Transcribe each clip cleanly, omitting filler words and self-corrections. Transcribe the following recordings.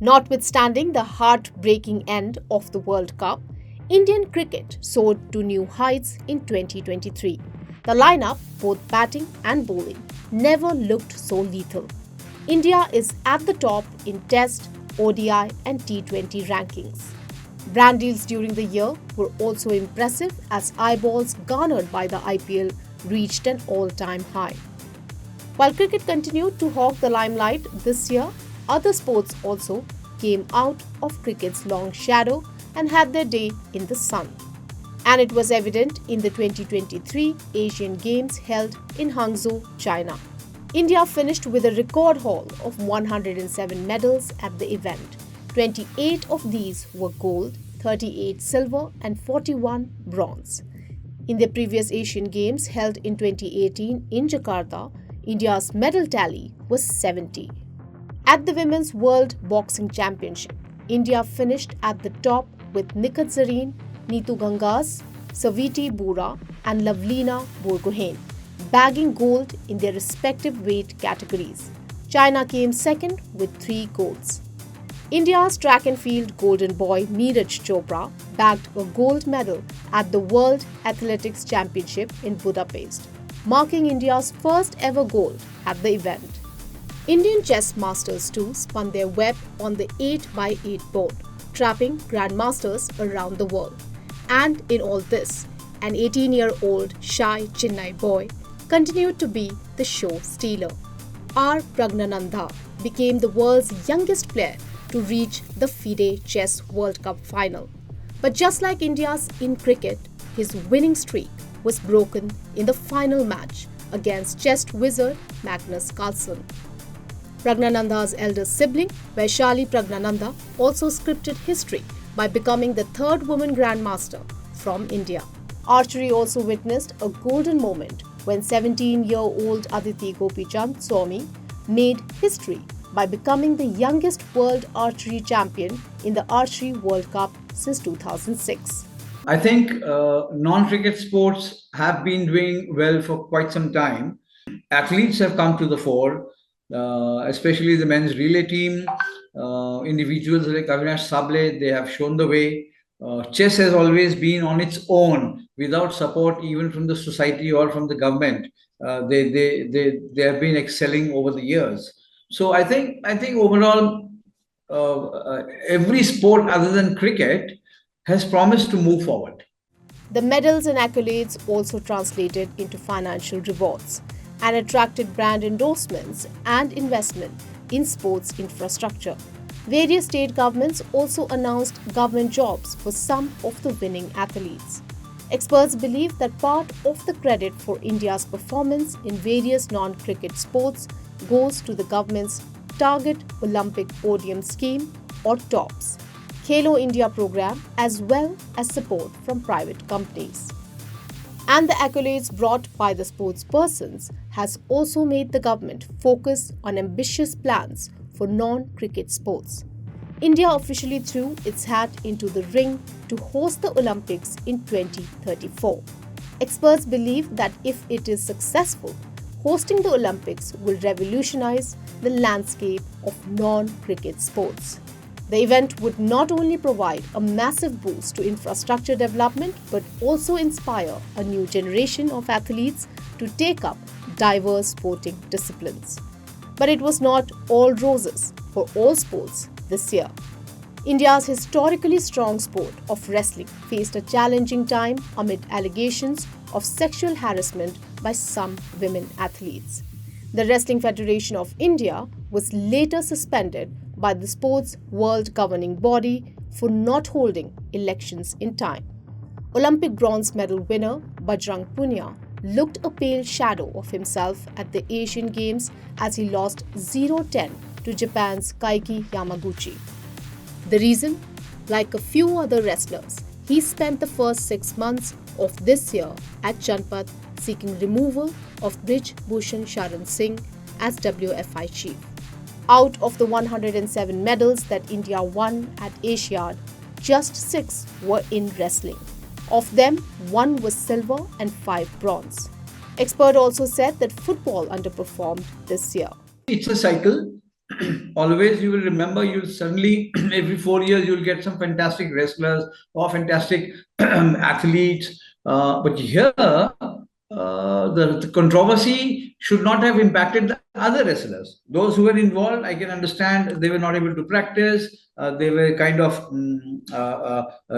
Notwithstanding the heartbreaking end of the World Cup, Indian cricket soared to new heights in 2023. The lineup, both batting and bowling, never looked so lethal. India is at the top in Test, ODI, and T20 rankings. Brand deals during the year were also impressive as eyeballs garnered by the IPL reached an all-time high. While cricket continued to hog the limelight this year, other sports also came out of cricket's long shadow and had their day in the sun. And it was evident in the 2023 Asian Games held in Hangzhou, China. India finished with a record haul of 107 medals at the event. 28 of these were gold, 38 silver, and 41 bronze. In the previous Asian Games held in 2018 in Jakarta, India's medal tally was 70. At the Women's World Boxing Championship, India finished at the top with Nikat Zareen, Neetu Gangas, Saviti Bura, and Lavlina Borgohain, bagging gold in their respective weight categories. China came second with 3 golds. India's track and field golden boy Neeraj Chopra bagged a gold medal at the World Athletics Championship in Budapest, marking India's first ever gold at the event. Indian chess masters too spun their web on the 8x8 board, trapping grandmasters around the world. And in all this, an 18-year-old shy Chennai boy continued to be the show stealer. R. Pragnananda became the world's youngest player to reach the Fide Chess World Cup final. But just like India's in cricket, his winning streak was broken in the final match against chess wizard Magnus Carlsen. Pragnananda's elder sibling, Vaishali Pragnananda, also scripted history by becoming the third woman grandmaster from India. Archery also witnessed a golden moment when 17-year-old Aditi Gopichand Swami made history by becoming the youngest world archery champion in the Archery World Cup since 2006. I think non-cricket sports have been doing well for quite some time. Athletes have come to the fore, especially the men's relay team. Individuals like Avinash Sable, they have shown the way. Chess has always been on its own without support even from the society or from the government. They have been excelling over the years. So I think overall every sport other than cricket has promised to move forward. The medals and accolades also translated into financial rewards and attracted brand endorsements and investment in sports infrastructure. Various state governments also announced government jobs for some of the winning athletes. Experts believe that part of the credit for India's performance in various non-cricket sports goes to the government's Target Olympic Podium Scheme or TOPS, Khelo India program, as well as support from private companies. And the accolades brought by the sportspersons has also made the government focus on ambitious plans for non-cricket sports. India officially threw its hat into the ring to host the Olympics in 2034. Experts believe that if it is successful, hosting the Olympics will revolutionize the landscape of non-cricket sports. The event would not only provide a massive boost to infrastructure development but also inspire a new generation of athletes to take up diverse sporting disciplines. But it was not all roses for all sports this year. India's historically strong sport of wrestling faced a challenging time amid allegations of sexual harassment by some women athletes. The Wrestling Federation of India was later suspended by the sport's world governing body for not holding elections in time. Olympic bronze medal winner Bajrang Punia looked a pale shadow of himself at the Asian Games as he lost 0-10 to Japan's Kaiki Yamaguchi. The reason? Like a few other wrestlers, he spent the first 6 months of this year at Janpath seeking removal of Brij Bhushan Sharan Singh as WFI chief. Out of the 107 medals that India won at Asiad, just 6 were in wrestling. Of them, 1 was silver and 5 bronze. Expert also said that football underperformed this year. It's a cycle. always you will remember, you'll suddenly every 4 years you'll get some fantastic wrestlers or fantastic athletes. But here, the controversy should not have impacted the other wrestlers. Those who were involved, I can understand they were not able to practice. They were kind of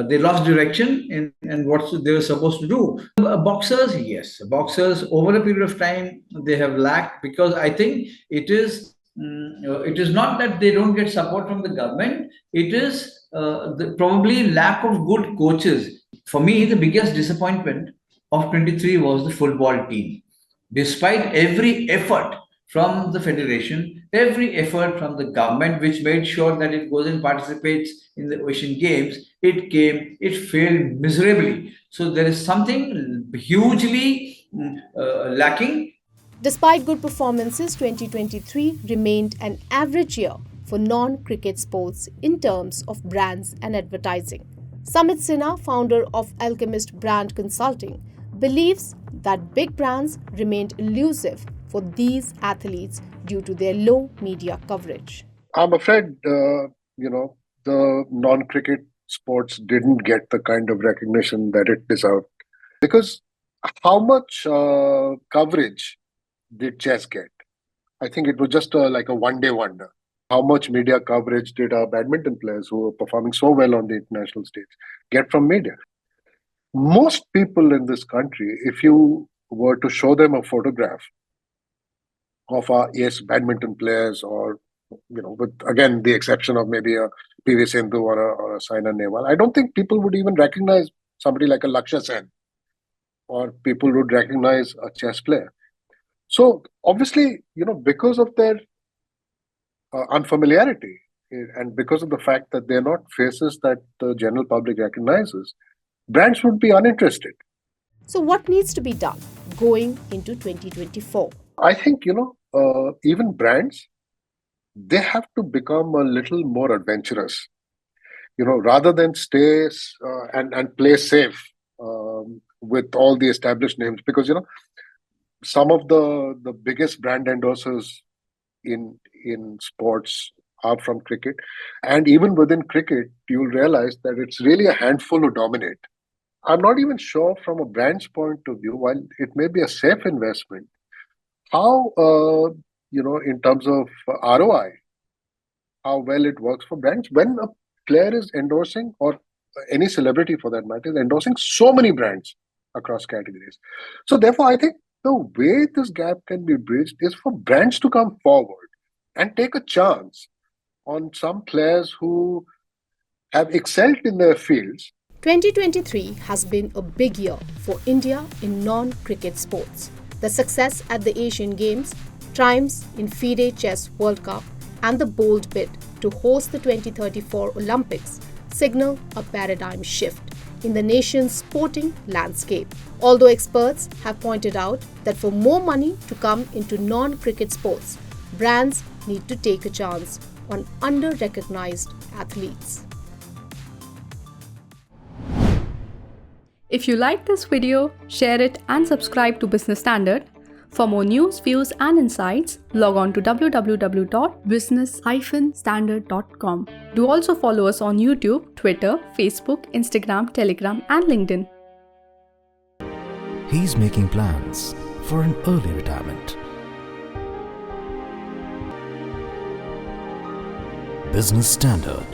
they lost direction in what they were supposed to do. Boxers, yes, boxers over a period of time they have lacked, because I think it is not that they don't get support from the government. It is probably lack of good coaches. For me, the biggest disappointment of 23 was the football team. Despite every effort from the federation, every effort from the government, which made sure that it goes and participates in the Asian Games, it failed miserably. So there is something hugely lacking. Despite good performances, 2023 remained an average year for non-cricket sports in terms of brands and advertising. Samit Sinha, founder of Alchemist Brand Consulting, believes that big brands remained elusive for these athletes due to their low media coverage. I'm afraid, the non-cricket sports didn't get the kind of recognition that it deserved. Because how much coverage did chess get? I think it was just like a one-day wonder. How much media coverage did our badminton players who were performing so well on the international stage get from media? Most people in this country, if you were to show them a photograph of our ace badminton players, or with again the exception of maybe a PV Sindhu or a Saina Nehwal, I don't think people would even recognize somebody like a Lakshya Sen, or people would recognize a chess player. So obviously, because of their unfamiliarity, and because of the fact that they're not faces that the general public recognizes, brands would be uninterested. So what needs to be done going into 2024? I think, even brands, they have to become a little more adventurous, rather than stay and play safe with all the established names. Because, some of the biggest brand endorsers in sports are from cricket. And even within cricket, you'll realize that it's really a handful who dominate. I'm not even sure from a brand's point of view, while it may be a safe investment, how, in terms of ROI, how well it works for brands. When a player is endorsing, or any celebrity for that matter, is endorsing so many brands across categories. So therefore, I think the way this gap can be bridged is for brands to come forward and take a chance on some players who have excelled in their fields. 2023 has been a big year for India in non-cricket sports. The success at the Asian Games, triumphs in Fide Chess World Cup, and the bold bid to host the 2034 Olympics signal a paradigm shift in the nation's sporting landscape. Although experts have pointed out that for more money to come into non-cricket sports, brands need to take a chance on under-recognized athletes. If you like this video, share it and subscribe to Business Standard. For more news, views and insights, log on to www.business-standard.com. Do also follow us on YouTube, Twitter, Facebook, Instagram, Telegram and LinkedIn. He's making plans for an early retirement. Business Standard.